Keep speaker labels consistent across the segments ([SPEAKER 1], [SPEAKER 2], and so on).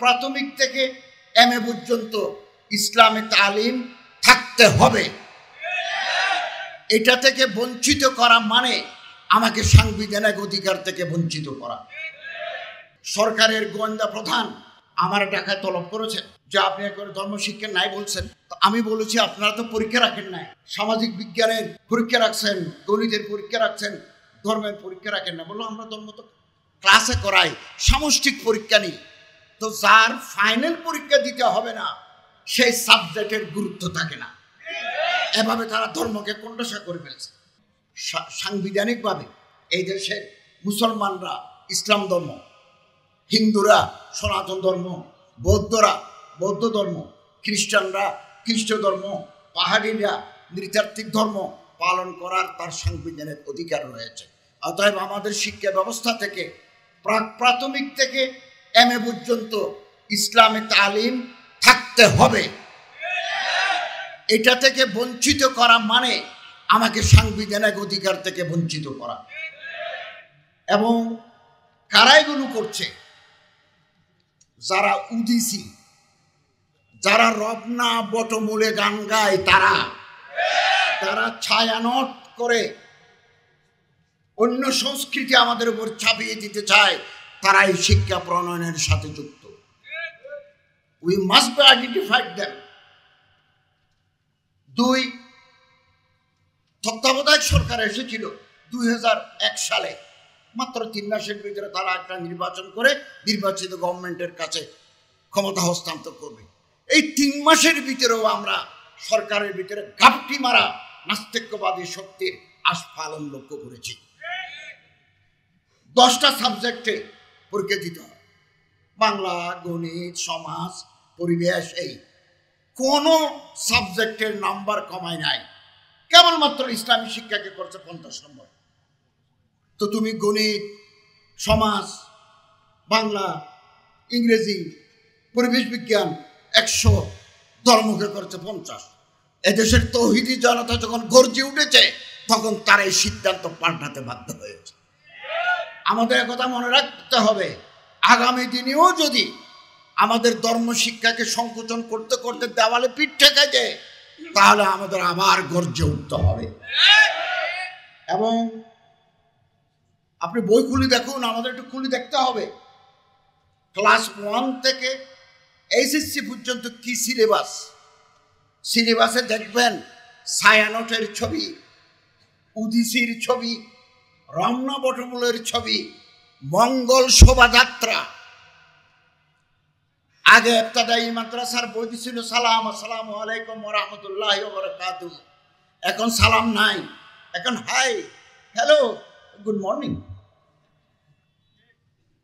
[SPEAKER 1] প্রাথমিক থেকে এমএ পর্যন্ত ইসলামী তালিম থাকতে হবে। এটা থেকে বঞ্চিত করা মানে আমাকে সাংবিধানিক অধিকার থেকে বঞ্চিত করা। সরকারের গোয়েন্দা প্রধান আমার ঢাকায় তলব করেছেন যে আপনি একবার ধর্মশিক্ষা নাই বলছেন। আমি বলেছি আপনারা তো পরীক্ষা রাখেন নাই, সামাজিক বিজ্ঞানের পরীক্ষা রাখছেন, গণিতের পরীক্ষা রাখছেন, ধর্মের পরীক্ষা রাখেন না। বললো আমরা ধর্ম তো ক্লাসে করাই, সামষ্টিক পরীক্ষা নেই। তো যার ফাইনাল পরীক্ষা দিতে হবে না সেই সাবজেক্টের গুরুত্ব থাকে না। এভাবে তারা ধর্মকে কণ্ঠসা করে ফেলছে। সাংবিধানিকভাবে এই দেশের মুসলমানরা ইসলাম ধর্ম, হিন্দুরা সনাতন ধর্ম, বৌদ্ধরা বৌদ্ধ ধর্ম, খ্রিস্টানরা খ্রিস্ট ধর্ম, পাহাড়িরা নৃতাত্ত্বিক ধর্ম পালন করার তার সাংবিধানিক অধিকার রয়েছে। অতএব আমাদের শিক্ষা ব্যবস্থা থেকে প্রাথমিক থেকে এমএ পর্যন্ত ইসলামী তালিম থাকতে হবে। এটা থেকে বঞ্চিত করা মানে আমাকে সাংবিধানিক অধিকার থেকে বঞ্চিত করা। এবং কারা এগুলো করছে? যারা উদিসি, যারা রবনা বটমূলে গান গায়, তারা ছায়ানট করে অন্য সংস্কৃতি আমাদের উপর চাপিয়ে দিতে চায়। তারা এই শিক্ষা প্রণয়নের সাথে যুক্ত। We must be identified them. 2, তত্ত্বাবধায়ক সরকার এসেছিল 2001 সালে। মাত্র 3 মাসের ভিতরে তারা একটা নির্বাচন করে নির্বাচিত গভর্নমেন্টের কাছে ক্ষমতা হস্তান্তর করবে। এই 3 মাসের ভিতরেও আমরা সরকারের ভিতরে ঘাপটি মারা নাস্তিক্যবাদী শক্তির আস্ফালন লক্ষ্য করেছি। 10টা সাবজেক্টে পরীক্ষা দিতে হয়, বাংলা, গণিত, সমাজ, পরিবেশ। এই কোন সাবজেক্টের নাম্বার কমায় নাই, কেবলমাত্র ইসলামী শিক্ষাকে করছে 50 নম্বর। তো তুমি গণিত, সমাজ, বাংলা, ইংরেজি, পরিবেশ বিজ্ঞান 100, ধর্মকে করছে 50। এদেশের তৌহিদি জনতা যখন গর্জে উঠেছে তখন তারা এই সিদ্ধান্ত পাল্টাতে বাধ্য হয়েছে। আমাদের একথা মনে রাখতে হবে, আগামী দিনেও যদি আমাদের ধর্ম শিক্ষাকে সংকোচন করতে করতে দেওয়ালে পিঠ ঠেকে যায় তাহলে আমাদের আবার গর্জে উঠতে হবে। এবং আপনি বই খুলে দেখুন, আমাদের একটু খুলে দেখতে হবে ক্লাস 1 থেকে এইচএসসি পর্যন্ত কি সিলেবাস। সিলেবাসে দেখবেন ছায়ানটের ছবি, উদিসির ছবি, রমনা বটমূলের ছবি, মঙ্গল শোভাযাত্রা। আগে ইবতদায়ী মাদ্রাসার বই ছিল সালাম, আসসালামু আলাইকুম ওয়া রাহমাতুল্লাহি ওয়া বারাকাতুহু। এখন সালাম নাই, এখন হাই, হ্যালো, গুড মর্নিং।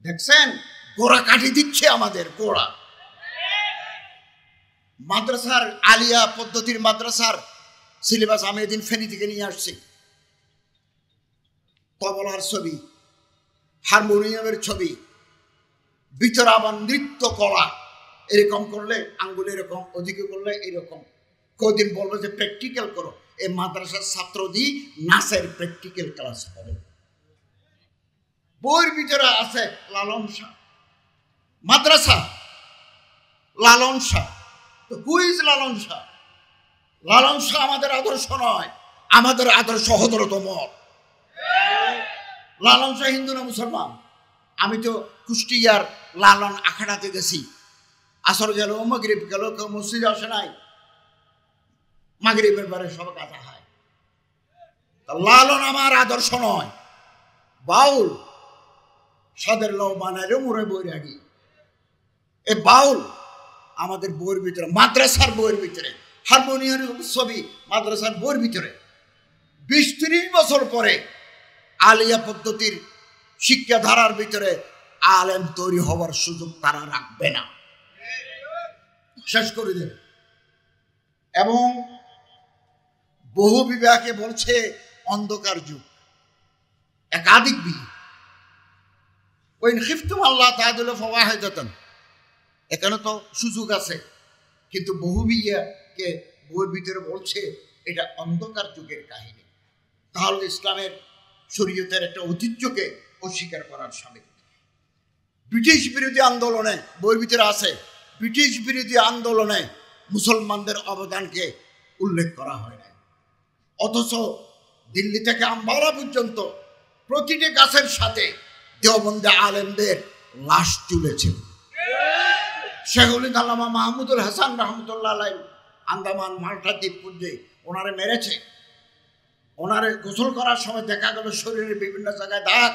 [SPEAKER 1] দেখছেন গোড়া কাটি দিচ্ছে আমাদের গোড়া। মাদ্রাসার আলিয়া পদ্ধতির মাদ্রাসার সিলেবাস আমি এদিন ফেনী থেকে নিয়ে আসছি। তবলার ছবি, হারমোনিয়ামের ছবি, ভিতরে আবার নৃত্য কলা, এরকম করলে আঙ্গুল এরকম, ওদিকে করলে এরকম। কদিন বলবো যে প্র্যাকটিক্যাল করো। এই মাদ্রাসার ছাত্র দিয়ে নাচের প্র্যাকটিক্যাল ক্লাস করে। বইয়ের ভিতরে আছে লালন শাহ, মাদ্রাসা লালন শাহ। তো হু ইজ লালন শাহ? লালন শাহ আমাদের আদর্শ নয়, আমাদের আদর্শ হযরত ওমর। লালন শাহ হিন্দু না মুসলমান? আমি তো কুষ্টিয়ার লালন আখাড়াতে গেছি, আসর গেল, মাগরিব গেল, কেউ মসজিদে আসে নাই, মাগরিবের পরে সব কাজা হয়। লালন আমার আদর্শ নয়, বাউল সাদের লও বানাইলেও মোরে বৈরাগী। এ বাউল আমাদের বইয়ের ভিতরে, মাদ্রাসার বইয়ের ভিতরে, হারমোনিয়ামের ছবি মাদ্রাসার বইয়ের ভিতরে। 20-30 বছর পরে আলিয়া পদ্ধতির শিক্ষাধারার ভিতরে আলেম তৈরি হওয়ার সুযোগ তারা রাখবে না, শেষ করে দেবে। এবং বহু বিবাহকে বলছে অন্ধকার যুগ, একাধিক বিয়ে। ওই খিফতুম আল্লাহ তাআলা ফাওয়াহিদাতান, এখানে তো সুযোগ আছে, কিন্তু বহু বিয়েকে বইয়ের ভিতরে বলছে এটা অন্ধকার যুগের কাহিনী। তাহলে ইসলামের শরীয়তের একটা ঐতিহ্যকে অস্বীকার করার সামিল। ব্রিটিশ বিরোধী আন্দোলনে বইয়ের ভিতরে আছে, ব্রিটিশ বিরোধী আন্দোলনে মুসলমানদের অবদানকে উল্লেখ করা হয় না। অথচ দিল্লি থেকে আম্বালা পর্যন্ত প্রতিটি গাছের সাথে দেওবন্দি আলেমদের লাশ তুলেছে। শেখুল আল্লামা মাহমুদুল হাসান রহমতুল্লাহ আলাইহ আন্দামান মাল্টা দ্বীপপুঞ্জে ওনারে মেরেছে। ওনারে গোসল করার সময় দেখা গেল শরীরের বিভিন্ন জায়গায় দাগ।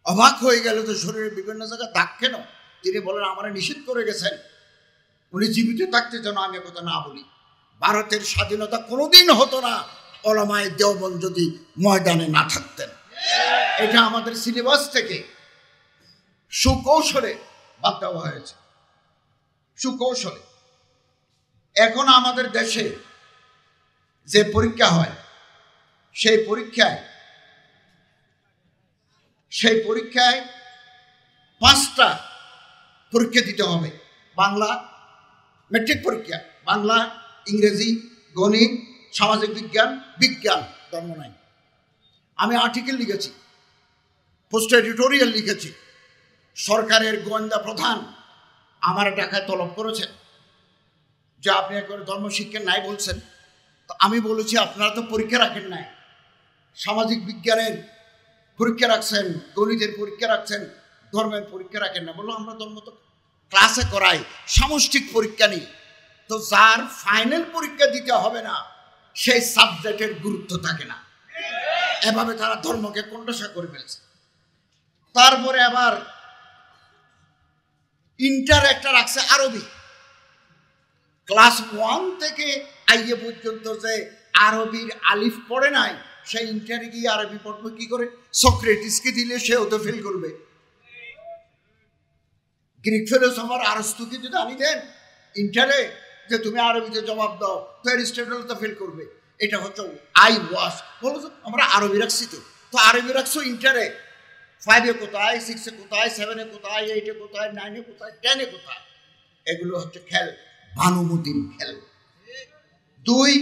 [SPEAKER 1] অবাক হয়ে গেল তো শরীরের বিভিন্ন জায়গায় দাগ কেন? তিনি বলেন আমারে নিষেধ করে গেছেন উনি জীবিত থাকতে যেন আমি কথা না বলি। ভারতের স্বাধীনতা কোনোদিন হতো না ওলামায়ে দেওবন্দ যদি ময়দানে না থাকতেন। এটা আমাদের সিলেবাস থেকে সুকৌশলে বাদ দেওয়া হয়েছে, সুকৌশলে। এখন আমাদের দেশে যে পরীক্ষা হয় সেই পরীক্ষায় 5টা পরীক্ষা দিতে হবে। বাংলা মেট্রিক পরীক্ষা, বাংলা, ইংরেজি, গণিত, সামাজিক বিজ্ঞান, বিজ্ঞান, ধর্ম নাই। আমি আর্টিকেল লিখেছি, পোস্ট এডিটোরিয়াল লিখেছি। সরকারের গোয়েন্দা প্রধান আমার টাকায় তলব করেছেন যে আপনি একবার ধর্ম শিক্ষা নাই বলছেন। তো আমি বলেছি আপনারা তো পরীক্ষা রাখেন নাই, সামাজিক বিজ্ঞানের পরীক্ষা রাখছেন, গণিতের পরীক্ষা রাখছেন, ধর্মের পরীক্ষা রাখেন না। বললো আমরা ধর্ম তো ক্লাসে করাই, সামষ্টিক পরীক্ষা নেই। তো যার ফাইনাল পরীক্ষা দিতে হবে না সেই সাবজেক্টের গুরুত্ব থাকে না। এভাবে তারা ধর্মকে কণ্ঠসা করে ফেলছে। তারপরে আবার ইন্টার একটা রাখছে আরবি। ক্লাস 1 থেকে আইয়ে পর্যন্ত যে আরবির আলিফ পড়ে নাই সেই ইন্টারে গিয়ে আরবি পড়বে কি করে? সক্রেটিসকে দিলে সেও তো ফেল করবে। গ্রিক ফিলোসফার আরস্তুকে যদি আনি দেন ইন্টারে যে তুমি আরবিতে জবাব দাও, তো অ্যারিস্টটল তো ফেল করবে। এটা হচ্ছে আই ওয়াশ। বলো আমরা আরবি রাখছি, তো আরবি রাখছো ইন্টারে, 5-এ কোথায়, 6-এ কোথায়, 7-এ কোথায়, 8-এ কোথায়, 9-এ কোথায়, 10-এ কোথায়? এগুলো হচ্ছে খেল, ভানুমতির খেল। 2,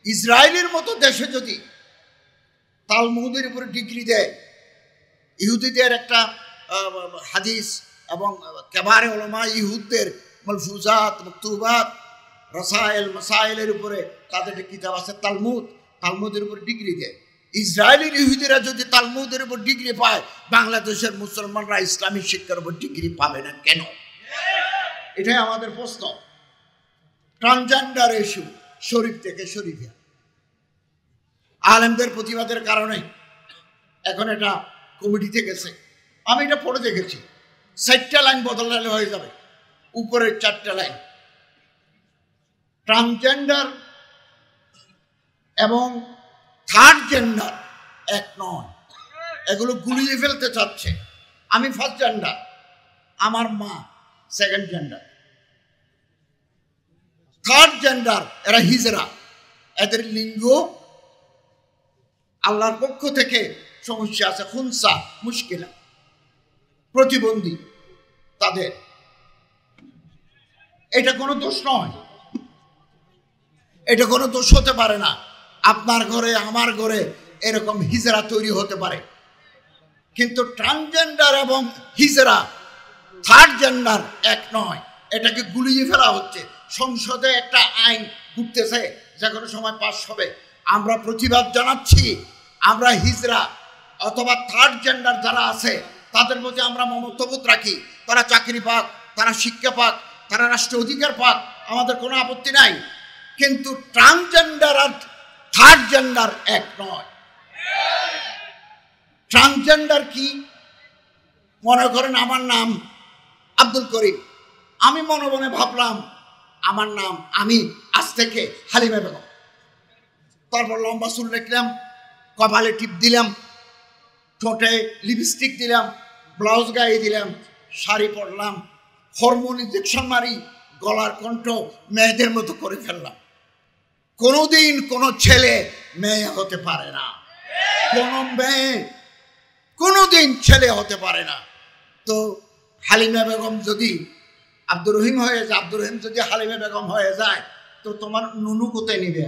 [SPEAKER 1] ইসরায়েলের মতো দেশে যদি তালমুদের উপরে ডিগ্রি দেয়, ইহুদিদের একটা হাদিস এবং কেবারে উলামা ইহুদদের মালফুজাত, মকতুবাত, রাসায়েল, মাসাইলের উপরে তাদের কিতাব আছে তালমুদ, তালমুদের উপরে ডিগ্রি দেয়। ইসরায়েলের ইহুদিরা যদি তালমুদের উপর ডিগ্রি পায়, বাংলাদেশের মুসলমানরা ইসলামিক শিক্ষার উপর ডিগ্রি পাবে না কেন? এটাই আমাদের প্রশ্ন। ট্রান্সজেন্ডার ইস্যু শরীফ থেকে শরীফিয়া আলেমদের প্রতিবাদের কারণে এখন এটা কমিটিতে গেছে। আমি এটা পড়ে দেখেছি, 4টা লাইন বদলালে হয়ে যাবে, উপরের 4টা লাইন। ট্রান্সজেন্ডার এবং থার্ড জেন্ডার এক নয়, এগুলো গুলিয়ে ফেলতে চাচ্ছে। আমি ফার্স্ট জেন্ডার, আমার মা সেকেন্ড জেন্ডার। থার্ড জেন্ডার এরা হিজরা, এদের লিঙ্গ আল্লাহর পক্ষ থেকে সমস্যা আছে, খুনসা, মুশকিলা, প্রতিবন্ধী তাদের। এটা কোনো দোষ নয়, এটা কোনো দোষ হতে পারে না। আপনার ঘরে আমার ঘরে এরকম হিজরা তৈরি হতে পারে, কিন্তু ট্রান্সজেন্ডার এবং হিজরা থার্ড জেন্ডার এক নয়। এটাকে গুলিয়ে ফেলা হচ্ছে। সংসদে একটা আইন ঘুরতেছে, যে কোনো সময় পাস হবে। আমরা প্রতিবাদ জানাচ্ছি। আমরা হিজরা অথবা থার্ড জেন্ডার যারা আছে তাদের মধ্যে আমরা মমত্ববোধ রাখি। তারা চাকরি পাক, তারা শিক্ষা পাক, তারা রাষ্ট্রীয় অধিকার পাক, আমাদের কোনো আপত্তি নাই। কিন্তু ট্রান্সজেন্ডার আর থার্ড জেন্ডার এক নয়। ট্রান্সজেন্ডার কি? মনে করেন আমার নাম আব্দুল করিম, আমি মনে মনে ভাবলাম আমার নাম, আমি আজ থেকে হালিমা বেগম। তারপর লম্বা চুল রাখলাম, কপালে টিপ দিলাম, ঠোঁটে লিপস্টিক দিলাম, ব্লাউজ গায়ে দিলাম, শাড়ি পরলাম, হরমোন ইঞ্জেকশন মারি, গলার কণ্ঠ মেয়েদের মতো করে ফেললাম। কোনোদিন কোনো ছেলে মেয়ে হতে পারে না, কোনো মেয়ে কোনোদিন ছেলে হতে পারে না। তো হালিমা বেগম যদি আব্দুর রহিম হয়ে যায়, আব্দুর রহিম যদি হালিমা বেগম হয়ে যায়, তো তোমার নুনু কোথায় নিবে?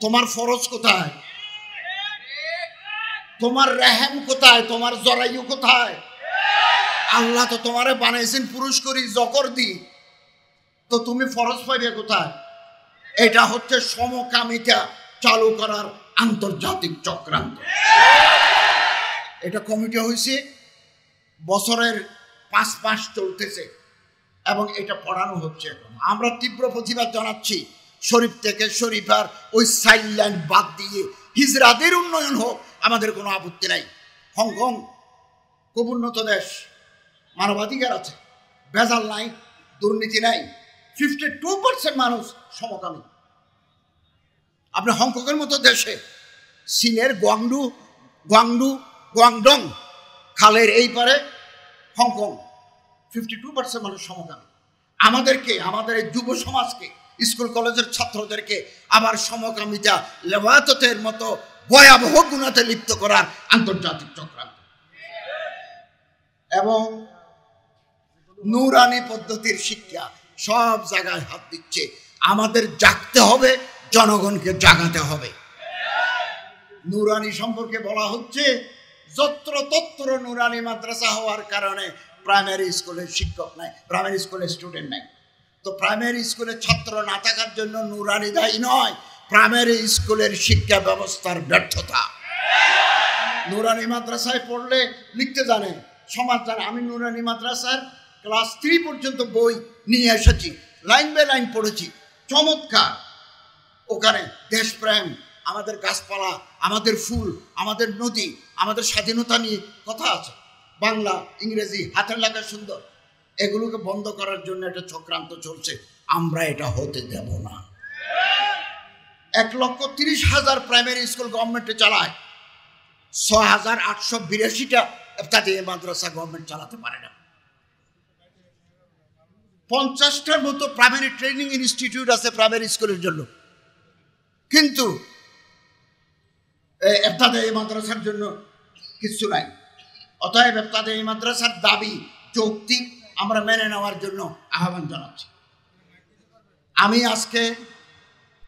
[SPEAKER 1] তোমার ফরজ কোথায়? তোমার রেহেম কোথায়? তোমার জরায়ু কোথায়? আল্লাহ তো তোমারে বানাইছেন পুরুষ করি জকর দি, তো তুমি ফরজ পাইবে কোথায়? এটা হচ্ছে সমকামিতা চালু করার আন্তর্জাতিক চক্রান্ত। এটা কমিটি হয়েছে, বছরের 5 মাস চলতেছে এবং এটা পড়ানো হচ্ছে। এখন আমরা তীব্র প্রতিবাদ জানাচ্ছি। শরীফ থেকে শরীফার ওই সাইডলাইন বাদ দিয়ে হিজরাদের উন্নয়ন হোক, আমাদের কোনো আপত্তি নাই। হংকং খুব উন্নত দেশ, মানবাধিকার আছে, ভেজাল নাই, দুর্নীতি নাই, 52% মানুষ সমকামী। আপনি হংকংয়ের মতো দেশে, চীনের গুয়াংডং খালের এই পারে হংকং, 52% মানুষ সমকামী। আমাদেরকে, আমাদের এই যুব সমাজকে, স্কুল কলেজের ছাত্রদেরকে আবার সমকামিতা লেবাততের মতো ভয়াবহ গুণাতে লিপ্ত করার আন্তর্জাতিক চক্রান্ত। এবং নূরানি পদ্ধতির শিক্ষা সব জায়গায় হাত দিচ্ছে। আমাদের জাগতে হবে, জনগণকে জাগাতে হবে। নূরানি সম্পর্কে বলা হচ্ছে যত্র তত্র নূরানি মাদ্রাসা হওয়ার কারণে প্রাইমারি স্কুলের শিক্ষক নাই, প্রাইমারি স্কুলের স্টুডেন্ট নাই। তো প্রাইমারি স্কুলের ছাত্র না থাকার জন্য নূরানি দায়ী নয়, প্রাইমারি স্কুলের শিক্ষা ব্যবস্থার ব্যর্থতা। নূরানি মাদ্রাসায় পড়লে লিখতে জানে, সমাজ জানে। আমি নূরানি মাদ্রাসার ক্লাস 3 পর্যন্ত বই নিয়ে এসেছি, লাইন বাই লাইন পড়েছি, চমৎকার। ওখানে দেশপ্রেম, আমাদের গাছপালা, আমাদের ফুল, আমাদের নদী, আমাদের স্বাধীনতা নিয়ে কথা আছে। বাংলা, ইংরেজি, হাতের লেখা সুন্দর। এগুলোকে বন্ধ করার জন্য একটা চক্রান্ত চলছে, আমরা এটা হতে দেব না। 1,30,000 প্রাইমারি স্কুল গভর্নমেন্টে চালায়, 6,882টা ইফতেদায়ী মাদ্রাসা গভর্নমেন্ট চালাতে পারে না। 50টার মতো প্রাইমারি ট্রেনিং ইনস্টিটিউট আছে প্রাইমারি স্কুলের জন্য, কিন্তু ইফতেদায়ী মাদ্রাসার জন্য কিছু নাই। অতএব ইফতেদায়ী মাদ্রাসার দাবি যৌক্তিক, আমরা মেনে নেওয়ার জন্য আহ্বান জানাচ্ছি। আমি আজকে